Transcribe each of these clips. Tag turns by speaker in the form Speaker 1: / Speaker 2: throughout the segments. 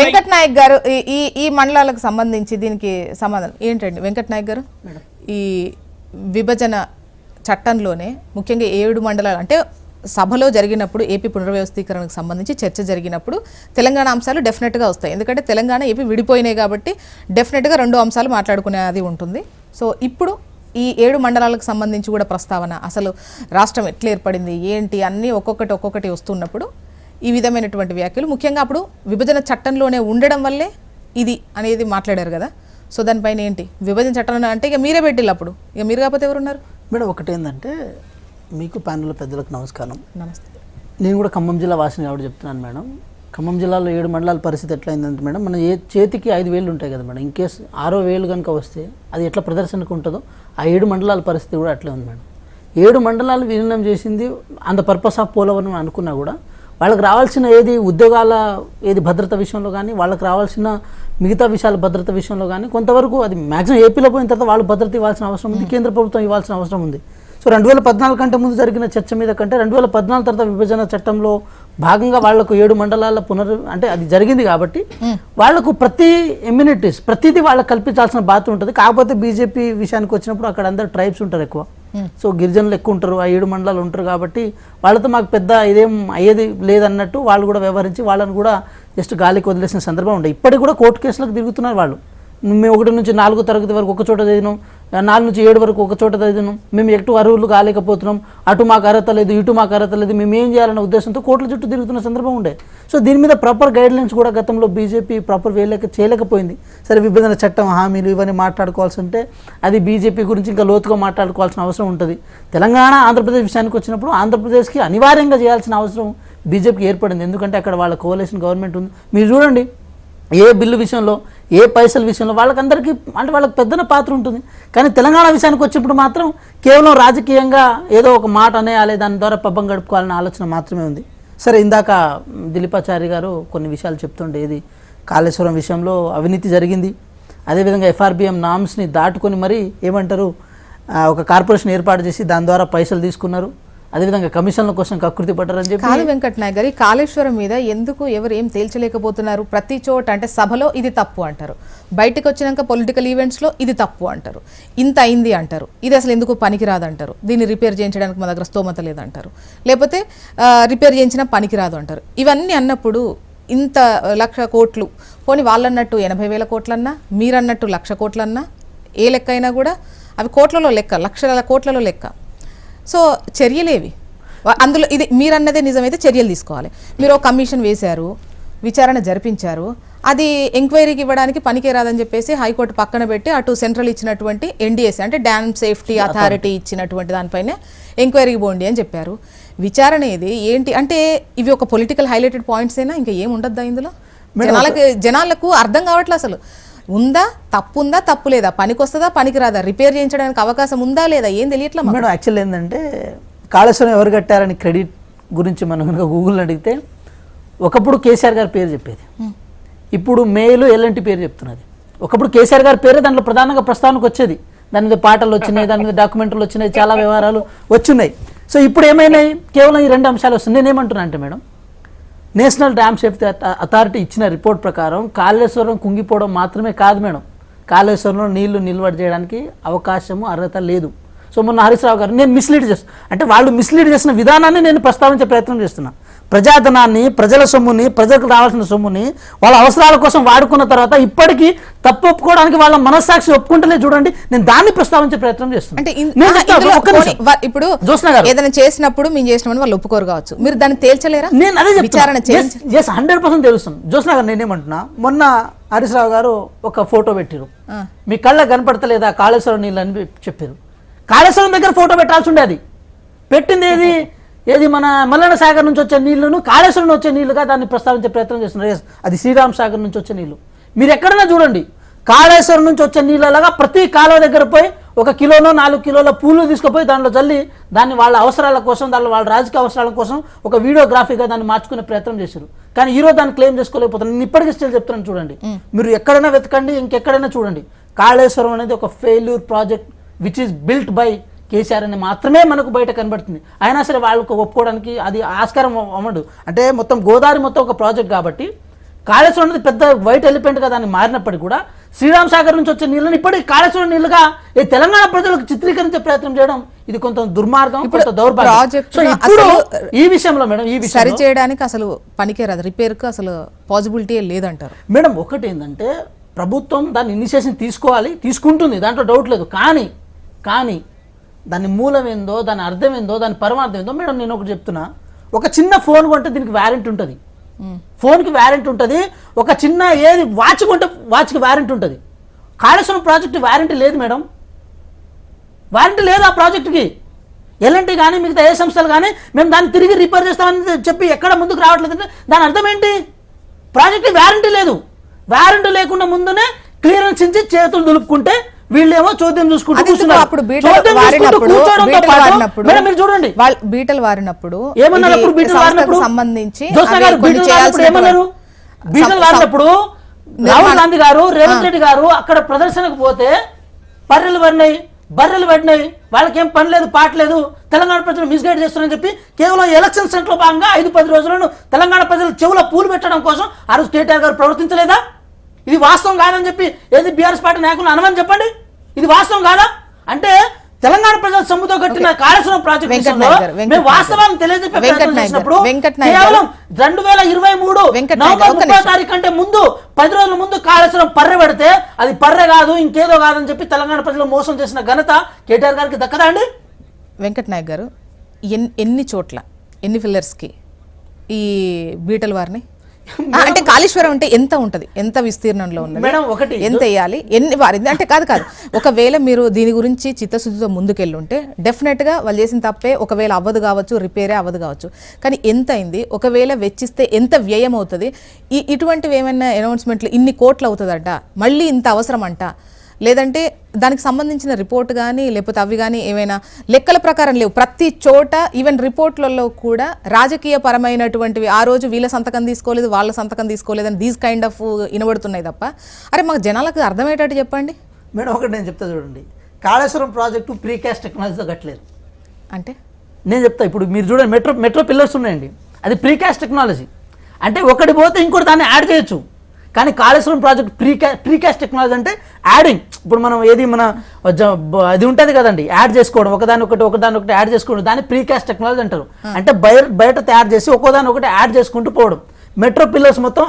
Speaker 1: వెంకట్ నాయక్ గారు ఈ మండలాలకు సంబంధించి దీనికి సమాధానం ఏంటండి? వెంకట్ నాయక్ గారు, ఈ విభజన చట్టంలోనే ముఖ్యంగా 7 మండలాలు అంటే సభలో జరిగినప్పుడు ఏపీ పునర్వ్యవస్థీకరణకు సంబంధించి చర్చ జరిగినప్పుడు తెలంగాణ అంశాలు డెఫినెట్గా వస్తాయి. ఎందుకంటే తెలంగాణ ఏపీ విడిపోయినాయి కాబట్టి డెఫినెట్గా 2 అంశాలు మాట్లాడుకునే అది ఉంటుంది. సో ఇప్పుడు ఈ 7 మండలాలకు సంబంధించి కూడా ప్రస్తావన, అసలు రాష్ట్రం ఎట్లా ఏర్పడింది ఏంటి అన్నీ ఒక్కొక్కటి వస్తున్నప్పుడు ఈ విధమైనటువంటి వ్యాఖ్యలు ముఖ్యంగా అప్పుడు విభజన చట్టంలోనే ఉండడం వల్లే ఇది అనేది మాట్లాడారు కదా. సో దానిపైన ఏంటి? విభజన చట్టం అంటే ఇక మీరే పెట్టిల్లు, అప్పుడు ఇక మీరు కాకపోతే ఎవరున్నారు?
Speaker 2: మేడం ఒకటేంటంటే, మీకు ప్యానెల్ పెద్దలకు నమస్కారం.
Speaker 1: నమస్తే.
Speaker 2: నేను కూడా ఖమ్మం జిల్లా వాసిని కాబట్టి చెప్తున్నాను మేడం. ఖమ్మం జిల్లాలో 7 మండలాల పరిస్థితి ఎట్లయిందంటే మేడం, మన చేతికి 5 వేలు ఉంటాయి కదా మేడం, ఇన్ కేసు 6వ వేలు కనుక వస్తే అది ఎట్లా ప్రదర్శనకు ఉంటుందో ఆ 7 మండలాల పరిస్థితి కూడా అట్లే ఉంది మేడం. 7 మండలాలు విలీనం చేసింది అంత పర్పస్ ఆఫ్ పోలవరం అనుకున్నా కూడా వాళ్ళకి రావాల్సిన ఏది ఉద్యోగాల ఏది భద్రత విషయంలో కానీ, వాళ్ళకి రావాల్సిన మిగతా విషయాల భద్రత విషయంలో కానీ కొంతవరకు అది మ్యాక్సిమం ఏపీలో పోయిన తర్వాత వాళ్ళు భద్రత ఇవ్వాల్సిన అవసరం ఉంది, కేంద్ర ప్రభుత్వం ఇవ్వాల్సిన అవసరం ఉంది. సో 2014 కంటే ముందు జరిగిన చర్చ మీద కంటే 2014 తర్వాత విభజన చట్టంలో భాగంగా వాళ్లకు 7 మండలాల అంటే అది జరిగింది కాబట్టి వాళ్లకు ప్రతి ఎమ్యూనిటీస్ ప్రతిదీ వాళ్ళకి కల్పించాల్సిన బాధ్యత ఉంటుంది. కాకపోతే బీజేపీ విషయానికి వచ్చినప్పుడు అక్కడ అందరు ట్రైబ్స్ ఉంటారు ఎక్కువ, సో గిరిజనులు ఎక్కువ ఉంటారు, ఆ 7 మండలాలు ఉంటారు కాబట్టి వాళ్ళతో మాకు పెద్ద ఇదేం అయ్యేది లేదన్నట్టు వాళ్ళు కూడా వ్యవహరించి వాళ్ళని కూడా జస్ట్ గాలికి వదిలేసిన సందర్భం ఉండే. ఇప్పటికి కూడా కోర్టు కేసులకు తిరుగుతున్నారు వాళ్ళు. మేము 1 నుంచి 4వ తరగతి వరకు ఒక చోట చదివినాం, 4 నుంచి 7 వరకు ఒక చోట చదివినాం, మేము ఎటు అర్హులు కాలేకపోతున్నాం, అటు మాకు అర్హత లేదు, ఇటు మాకు అర్హత లేదు, మేము ఏం చేయాలనే ఉద్దేశంతో కోర్టుల చుట్టూ తిరుగుతున్న సందర్భం ఉండే. సో దీని మీద ప్రాపర్ గైడ్లైన్స్ కూడా గతంలో బీజేపీ ప్రాపర్ చేయలేకపోయింది. సరే, విభజన చట్టం హామీలు ఇవన్నీ మాట్లాడుకోవాల్సి ఉంటే అది బీజేపీ గురించి ఇంకా లోతుగా మాట్లాడుకోవాల్సిన అవసరం ఉంటుంది. తెలంగాణ ఆంధ్రప్రదేశ్ విషయానికి వచ్చినప్పుడు ఆంధ్రప్రదేశ్కి అనివార్యంగా చేయాల్సిన అవసరం బీజేపీకి ఏర్పడింది. ఎందుకంటే అక్కడ వాళ్ళ కోalition గవర్నమెంట్ ఉంది. మీరు చూడండి, ఏ బిల్లు విషయంలో, ఏ పైసల విషయంలో వాళ్ళకందరికీ అంటే వాళ్ళకి పెద్దన పాత్ర ఉంటుంది. కానీ తెలంగాణ విషయానికి వచ్చినప్పుడు మాత్రం కేవలం రాజకీయంగా ఏదో ఒక మాట అనేయాలి, దాని ద్వారా పబ్బం గడుపుకోవాలనే ఆలోచన మాత్రమే ఉంది. సరే, ఇందాక దిలీపాచారి గారు కొన్ని విషయాలు చెప్తుండే, ఇది కాళేశ్వరం విషయంలో అవినీతి జరిగింది, అదేవిధంగా FRBM నామ్స్ని దాటుకొని మరి ఏమంటారు ఒక కార్పొరేషన్ ఏర్పాటు చేసి దాని ద్వారా పైసలు తీసుకున్నారు, అదేవిధంగా కమిషన్ల కోసం కకృతి పడ్డారని చెప్పి.
Speaker 1: కాదు వెంకట్ నాయక్ గారు, కాళేశ్వరం మీద ఎందుకు ఎవరు ఏం తేల్చలేకపోతున్నారు? ప్రతి చోట అంటే సభలో ఇది తప్పు అంటారు, బయటకు వచ్చినాక పొలిటికల్ ఈవెంట్స్లో ఇది తప్పు అంటారు, ఇంత అయింది అంటారు, ఇది అసలు ఎందుకు పనికిరాదు అంటారు, దీన్ని రిపేర్ చేయించడానికి మా దగ్గర స్తోమత లేదంటారు, లేకపోతే రిపేర్ చేయించినా పనికిరాదు అంటారు. ఇవన్నీ అన్నప్పుడు ఇంత 1,00,000 కోట్లు పోనీ వాళ్ళన్నట్టు 80,000 కోట్లన్నా, మీరన్నట్టు 1,00,000 కోట్లన్నా, ఏ లెక్క అయినా కూడా అవి కోట్లలో లెక్క, లక్షల కోట్లలో లెక్క. సో చర్యలేవి అందులో? ఇది మీరన్నదే నిజమైతే చర్యలు తీసుకోవాలి. మీరు ఒక కమిషన్ వేశారు, విచారణ జరిపించారు, అది ఎంక్వైరీకి ఇవ్వడానికి పనికే రాదని చెప్పేసి హైకోర్టు పక్కన పెట్టి అటు సెంట్రల్ ఇచ్చినటువంటి NDSA అంటే డ్యామ్ సేఫ్టీ అథారిటీ ఇచ్చినటువంటి దానిపైన ఎంక్వైరీకి పోండి అని చెప్పారు. విచారణ ఇది ఏంటి అంటే ఇవి ఒక పొలిటికల్ హైలైటెడ్ పాయింట్స్ అయినా ఇంకా ఏం ఉండద్దా ఇందులో? జనాలకు అర్థం కావట్లేదు అసలు. ఉందా తప్పు, ఉందా తప్పు లేదా, పనికి వస్తుందా పనికి రాదా, రిపేర్ చేయించడానికి అవకాశం ఉందా లేదా, ఏం తెలియట్లా
Speaker 2: మేడం. యాక్చువల్ ఏంటంటే కాళేశ్వరం ఎవరు కట్టారని క్రెడిట్ గురించి మనం కనుక గూగుల్ అడిగితే ఒకప్పుడు కేసీఆర్ గారి పేరు చెప్పేది, ఇప్పుడు మేలు ఎల్ఎన్టీ పేరు చెప్తున్నది. ఒకప్పుడు కేసీఆర్ గారి పేరే దాంట్లో ప్రధానంగా ప్రస్తావనకు వచ్చేది, దాని మీద పాటలు వచ్చినాయి, దాని మీద డాక్యుమెంటరీలు వచ్చినాయి, చాలా వ్యవహారాలు వచ్చున్నాయి. సో ఇప్పుడు ఏమైనాయి? కేవలం ఈ 2 అంశాలు వస్తున్నాయి. నేనేమంటున్నా అంటే madam, national dam safety authority ఇచ్చిన రిపోర్ట్ ప్రకారం కాళేశ్వరం కుంగిపోవడం మాత్రమే కాదు మేడం, కాళేశ్వరంలో నీళ్లు నిల్వ చేయడానికి అవకాశము అర్హత లేదు. సో మొన్న హరీష్ రావు గారు నేను మిస్లీడ్ చేస్తాను అంటే వాళ్ళు మిస్లీడ్ చేసిన విధానాన్ని నేను ప్రస్తావించే ప్రయత్నం చేస్తున్నా. ప్రజాధనాన్ని, ప్రజల సొమ్ముని, ప్రజలకు రావాల్సిన సొమ్ముని వాళ్ళ అవసరాల కోసం వాడుకున్న తర్వాత ఇప్పటికీ తప్పు ఒప్పుకోవడానికి వాళ్ళ మనస్సాక్షి ఒప్పుకుంటలే. చూడండి, నేను దాన్ని ప్రస్తావించే ప్రయత్నం చేస్తున్నాను.
Speaker 1: ఇప్పుడు ఏదైనా చేసినప్పుడు మేము చేసినామని వాళ్ళు ఒప్పుకోరు కావచ్చు, మీరు దాన్ని తేల్చలేరా?
Speaker 2: నేను అదే విచారణ 100% తెలుస్తాను. జ్యోత్స్న గారు, నేనేమంటున్నా, మొన్న హరీష్ రావు గారు ఒక ఫోటో పెట్టారు, మీ కళ్ళ కనపడతలేదా కాళేశ్వరం నీళ్ళు అని చెప్పారు. కాళేశ్వరం దగ్గర ఫోటో పెట్టాల్సి ఉండే, అది పెట్టింది ఏది మన మల్లన్న సాగర్ నుంచి వచ్చే నీళ్లను కాళేశ్వరం వచ్చే నీళ్లుగా దాన్ని ప్రస్తావించే ప్రయత్నం చేస్తున్నారు. అది శ్రీరామ్ సాగర్ నుంచి వచ్చే నీళ్లు. మీరు ఎక్కడైనా చూడండి, కాళేశ్వరం నుంచి వచ్చే నీళ్ళలాగా ప్రతి కాలువ దగ్గర పోయి 1 కిలోనో 4 కిలోల పూలు తీసుకుపోయి దాంట్లో చల్లి దాన్ని వాళ్ళ అవసరాల కోసం, దాంట్లో వాళ్ళ రాజకీయ అవసరాల కోసం ఒక వీడియోగ్రఫీగా దాన్ని మార్చుకునే ప్రయత్నం చేశారు. కానీ ఈరోజు దాన్ని క్లెయిమ్ చేసుకోలేకపోతున్నారు. నేను ఇప్పటికీ స్టిల్ చెప్తున్నాను, చూడండి, మీరు ఎక్కడైనా వెతకండి, ఇంకెక్కడైనా చూడండి, కాళేశ్వరం అనేది ఒక failure project which is built by KCR అని మాత్రమే మనకు బయట కనబడుతుంది. అయినా సరే వాళ్ళకు ఒప్పుకోవడానికి అది ఆస్కారం అవ్వదు. అంటే మొత్తం గోదావరి మొత్తం ఒక ప్రాజెక్ట్ కాబట్టి కాళేశ్వరం అనేది పెద్ద వైట్ ఎలిఫెంట్ గా దాన్ని మారినప్పటికీ కూడా శ్రీరామ్ సాగర్ నుంచి వచ్చే నీళ్ళని ఇప్పటికీ కాళేశ్వరం నీళ్ళుగా ఈ తెలంగాణ ప్రజలకు చిత్రీకరించే ప్రయత్నం చేయడం ఇది కొంత దుర్మార్గం, కొంత దౌర్భాగ్యం. సో ఇప్పుడు ఈ విషయంలో మేడం
Speaker 1: సరి చేయడానికి అసలు పనికిరాదు, రిపేర్ కు అసలు పాసిబిలిటీ లేదంటారు
Speaker 2: మేడం. ఒకటి ఏంటంటే ప్రభుత్వం దాని ఇనిషియేషన్ తీసుకోవాలి, తీసుకుంటుంది, దాంట్లో డౌట్ లేదు. కానీ దాని మూలం ఏందో, దాని అర్థం ఏందో, దాని పరమార్థం ఏందో మేడం నేను ఒకటి చెప్తున్నా. ఒక చిన్న ఫోన్ కొంటే దీనికి వారంటీ ఉంటుంది, ఫోన్కి వారంటీ ఉంటుంది. ఒక చిన్న ఏది వాచ్ కొంటే వాచ్కి వారంటీ ఉంటుంది. కాళేశ్వరం ప్రాజెక్టు వారంటీ లేదు మేడం, వారంటీ లేదు ఆ ప్రాజెక్టుకి. ఎల్ఎన్టీ కానీ మిగతా ఏ సంస్థలు కానీ మేము దాన్ని తిరిగి రిపేర్ చేస్తామని చెప్పి ఎక్కడ ముందుకు రావట్లేదంటే దాని అర్థం ఏంటి? ప్రాజెక్టు వారంటీ లేదు. వారంటీ లేకుండా ముందునే క్లియరెన్స్ ఇచ్చి చేతులు దులుపుకుంటే వీళ్ళేమో చూద్దాం చూసుకుంటూ మీరు చూడండి
Speaker 1: బీటలు వారినప్పుడు
Speaker 2: ఏమన్నారు? అప్పుడు బీటలు వారినప్పుడు
Speaker 1: సంబంధించి
Speaker 2: ఏమన్నారు? బీటలు వారినప్పుడు రాహుల్ గాంధీ గారు, రేవంత్ రెడ్డి గారు అక్కడ ప్రదర్శనకు పోతే బర్రెలు పడినాయి, వాళ్ళకి ఏం పని లేదు, పాట లేదు, తెలంగాణ ప్రజలు మిస్గైడ్ చేస్తున్నారని చెప్పి కేవలం ఎలక్షన్ సెంట్లో భాగంగా 5-10 రోజులను తెలంగాణ ప్రజలు చెవులో పూలు పెట్టడం కోసం ఆ రోజు కేటీఆర్ గారు ప్రవర్తించలేదా? ఇది వాస్తవం కాదని చెప్పి ఏది బీఆర్ఎస్ పార్టీ నాయకులు అనమని చెప్పండి. ఇది వాస్తవం కాదా? అంటే తెలంగాణ ప్రజల సొమ్ముతో కట్టిన కాళేశ్వరం ప్రాజెక్టు మేము వాస్తవాన్ని తెలియజెప్పే ప్రయత్నం చేసినప్పుడు కేవలం 2023 నవంబర్ 30వ తారీఖు కంటే ముందు 10 రోజుల ముందు కాళేశ్వరం పర్రె పెడితే అది పర్రె కాదు ఇంకేదో కాదని చెప్పి తెలంగాణ ప్రజలు మోసం చేసిన ఘనత కేటీఆర్ గారికి దక్కదా అండి?
Speaker 1: వెంకట్ నాయక్ గారు, ఎన్ని చోట్ల ఎన్ని ఫిల్లర్స్కి ఈ బీటల వారిని అంటే కాళేశ్వరం అంటే ఎంత ఉంటది, ఎంత విస్తీర్ణంలో ఉన్నది, ఎంత వేయాలి, ఎన్ని వారింది అంటే కాదు. ఒకవేళ మీరు దీని గురించి చిత్తశుద్ధితో ముందుకెళ్ళుంటే డెఫినెట్ గా వాళ్ళు చేసిన తప్పే ఒకవేళ అవ్వదు కావచ్చు, రిపేరే అవ్వదు కావచ్చు, కానీ ఎంత అయింది, ఒకవేళ వెచ్చిస్తే ఎంత వ్యయం అవుతుంది, ఇటువంటివి ఏమైనా అనౌన్స్మెంట్లు ఇన్ని కోట్లు అవుతుందంట, మళ్ళీ ఇంత అవసరం అంట, లేదంటే దానికి సంబంధించిన రిపోర్ట్ కానీ లేకపోతే అవి కానీ ఏమైనా లెక్కల ప్రకారం లేవు. ప్రతి చోట ఈవెన్ రిపోర్ట్లలో కూడా రాజకీయ పరమైనటువంటివి ఆ రోజు వీళ్ళ సంతకం తీసుకోలేదు, వాళ్ళ సంతకం తీసుకోలేదని దీస్ కైండ్ ఆఫ్ వినబడుతున్నాయి తప్ప అరే మాకు జనాలకు అర్థమయ్యేటట్టు చెప్పండి
Speaker 2: మేడం. ఒకటి నేను చెప్తా చూడండి, కాళేశ్వరం ప్రాజెక్టు ప్రీకాస్ట్ టెక్నాలజీతో కట్టలేదు
Speaker 1: అంటే నేను
Speaker 2: చెప్తా. ఇప్పుడు మీరు చూడండి, మెట్రో పిల్లర్స్ ఉన్నాయండి, అది ప్రీకాస్ట్ టెక్నాలజీ. అంటే ఒకటి పోతే ఇంకోటి దాన్ని యాడ్ చేయొచ్చు. కానీ కాళేశ్వరం ప్రాజెక్ట్ ప్రీకాస్ట్ టెక్నాలజీ అంటే యాడింగ్. ఇప్పుడు మనం ఏది మన అది ఉంటుంది కదండి, యాడ్ చేసుకోవడం, ఒకదానొకటి యాడ్ చేసుకోవడం, దాన్ని ప్రీకాస్ట్ టెక్నాలజీ అంటారు. అంటే బయట తయారు చేసి ఒకదానొకటి యాడ్ చేసుకుంటూ పోవడం. మెట్రో పిల్లర్స్ మొత్తం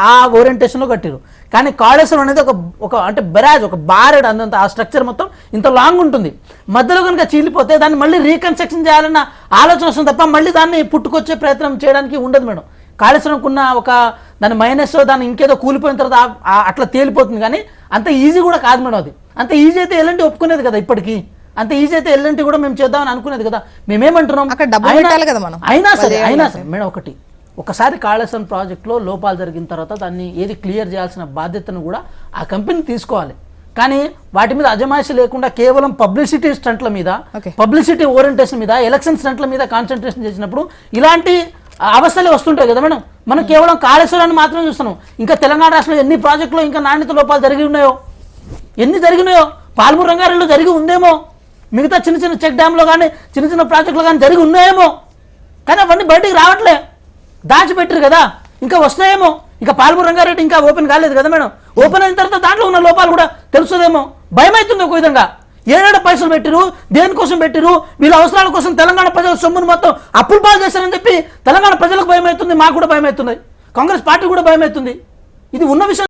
Speaker 2: ఆ ఓరియంటేషన్లో కట్టారు. కానీ కాళేశ్వరం అనేది ఒక అంటే బెరాజ్, ఒక బారెడ్ అందంత ఆ స్ట్రక్చర్ మొత్తం ఇంత లాంగ్ ఉంటుంది. మధ్యలో కనుక చీలిపోతే దాన్ని మళ్ళీ రీకన్స్ట్రక్షన్ చేయాలన్న ఆలోచన వస్తుంది తప్ప మళ్ళీ దాన్ని పుట్టుకొచ్చే ప్రయత్నం చేయడానికి ఉండదు మేడం. కాళేశ్వరంకున్న ఒక దాని మైనస్, దాన్ని ఇంకేదో కూలిపోయిన తర్వాత అట్లా తేలిపోతుంది. కానీ అంత ఈజీ కూడా కాదు మేడం. అది అంత ఈజీ అయితే ఎల్ఎన్టీ ఒప్పుకునేది కదా, ఇప్పటికీ అంత ఈజీ అయితే ఎల్ఎన్టీ కూడా మేము చేద్దామని అనుకునేది కదా. మేమేమంటున్నాం, అయినా సరే మేడం ఒకసారి కాళేశ్వరం ప్రాజెక్టులో లోపాలు జరిగిన తర్వాత దాన్ని ఏది క్లియర్ చేయాల్సిన బాధ్యతను కూడా ఆ కంపెనీ తీసుకోవాలి. కానీ వాటి మీద అజమాయిషి లేకుండా కేవలం పబ్లిసిటీ స్టంట్ల మీద, పబ్లిసిటీ ఓరియంటేషన్ మీద, ఎలక్షన్ స్టంట్ల మీద కాన్సన్ట్రేషన్ చేసినప్పుడు ఇలాంటి అవస్థలే వస్తుంటాయి కదా మేడం. మనం కేవలం కాళేశ్వరాన్ని మాత్రమే చూస్తున్నాం. ఇంకా తెలంగాణ రాష్ట్రంలో ఎన్ని ప్రాజెక్టులు ఇంకా నాణ్యత లోపాలు ఎన్ని జరిగినాయో పాల్మూరు రంగారెడ్డిలో జరిగి ఉందేమో, మిగతా చిన్న చెక్ డ్యామ్లో కానీ చిన్న ప్రాజెక్టులు కానీ జరిగి ఉన్నాయేమో. కానీ అవన్నీ బయటికి రావట్లే, దాచిపెట్టరు కదా, ఇంకా వస్తాయేమో. ఇంకా పాల్మూరు రంగారెడ్డి ఇంకా ఓపెన్ కాలేదు కదా మేడం. ఓపెన్ అయిన తర్వాత దాంట్లో ఉన్న లోపాలు కూడా తెలుస్తుందేమో. భయం అవుతుంది ఒక విధంగా. ఏడేడ పైసలు పెట్టిరు, దేనికోసం పెట్టిరు, వీళ్ళ అవసరాల కోసం తెలంగాణ ప్రజల సొమ్మును మొత్తం అప్పులు పాలు చేశారని చెప్పి తెలంగాణ ప్రజలకు భయం అవుతుంది, మాకు కూడా భయం అవుతుంది, కాంగ్రెస్ పార్టీ కూడా భయం అవుతుంది. ఇది ఉన్న విషయం.